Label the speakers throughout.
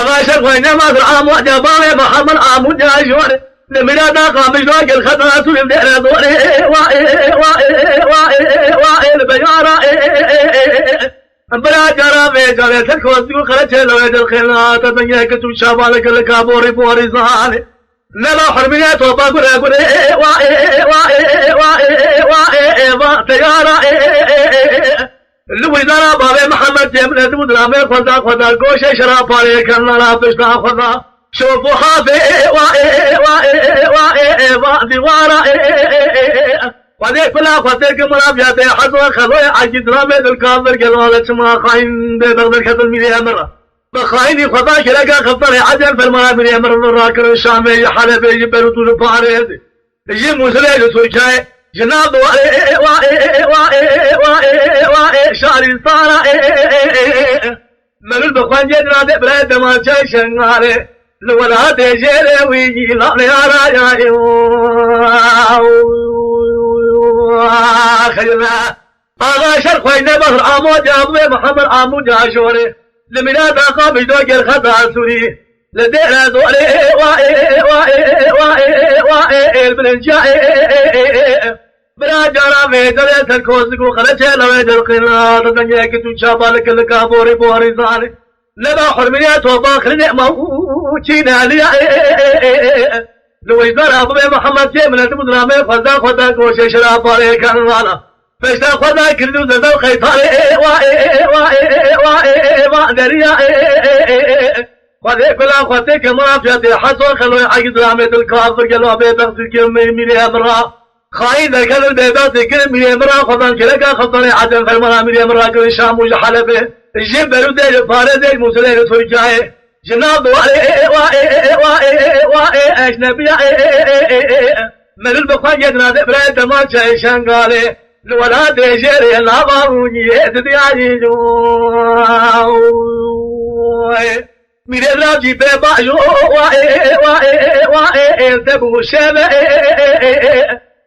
Speaker 1: أغاشر وين ما درعام وجباي محمد عمود جاشور لمنا داقا مجلاق الخطاس ويبدأ دوري وائل بيارا بلا جرى بيجاري تكوزيو خرج لو يجل خلات تنيا كتو شابالك الكابوري بوري زاني نلا حرميات وباقوري تيارا الوزارة بابي محمد جملة مدرامي خدا قوشي شراب عليك النلا بشتا خدا شوفوا حافي دوارا وذيك بلا خطيك مرابياتي حزوة خذوية عجد رامي الكاظر قلوالة ما خاين بغدر كذل مليا مرة بخايني خدا كلاقا خطري عجل في المرا مليا مرة الراكر الشامي حلبي يجبرو طول فاريزي يجي مسلي لسويكاي جناب شعري صارا ملول بخوان جدنا دي بلاد ما جاي شنغاري لولا تجيري ويجي لاني رايا خينا هذا شرق وين بحر عمود يا محمد عمود جاشوري لمنا داقا بجدوك الخطا سوري لدينا دوري البلنجاي بلا جرى ميدر تلكوزك وخلتها لو يدر قناط دنيا كتو شابالك الكابوري بوري زاني لما حرميات وباخر نعمة وشينا لي لو يزار أبو محمد جيمنا تمدرامي خدا كوشي شراب عليك الرانا فاشتا خدا كردو زدو خيطاري دريا وذيك لا خديك مرافياتي حسو خلو يحقد رامي الكافر قالوا أبي بغسل كمي ميلي أمرا خاين ذاك البيبات كمي أمرا خضان كلكا خطاني عدن فالمرا ميلي أمرا كل الشام وجحلبه الجيب برودي فاردي المسلين ترجعي جناب أجنبي من البقاء يدنا دبرة ما شيء شنقالي ولا تجري لا باروني تدعي ميري راجي بباجو تبو شبه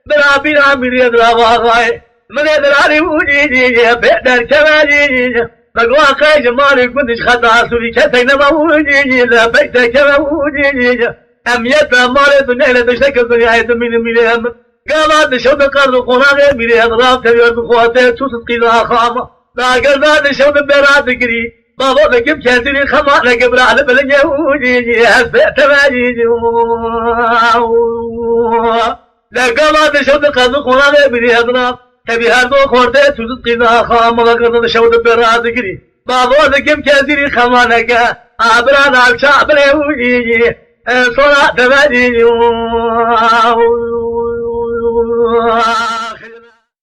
Speaker 1: برابينا ميري راغاي من دراري وجيجي بقدر كمالي بقوا جمالي كنتش خطا سوري كتينا موجيجي لا بيتك موجيجي أميت مالي دنيا تشتكي الدنيا يتمين ميري هم قالت شوط قرض قناغي ميري أضراب كبير بخواتي توسط قيدا خامة لا قلت شوط براد قري بابا لكم كاتري خما لك برا بلن يوجي هسبت ماجي لا قالت شوط قرض قناغي ميري أضراب تبي هردو خورده توسط قيدا خامة لقد شوط براد قري بابا لكم كاتري خما لك أبرا نالشا بلا يوجي صلاة ماجي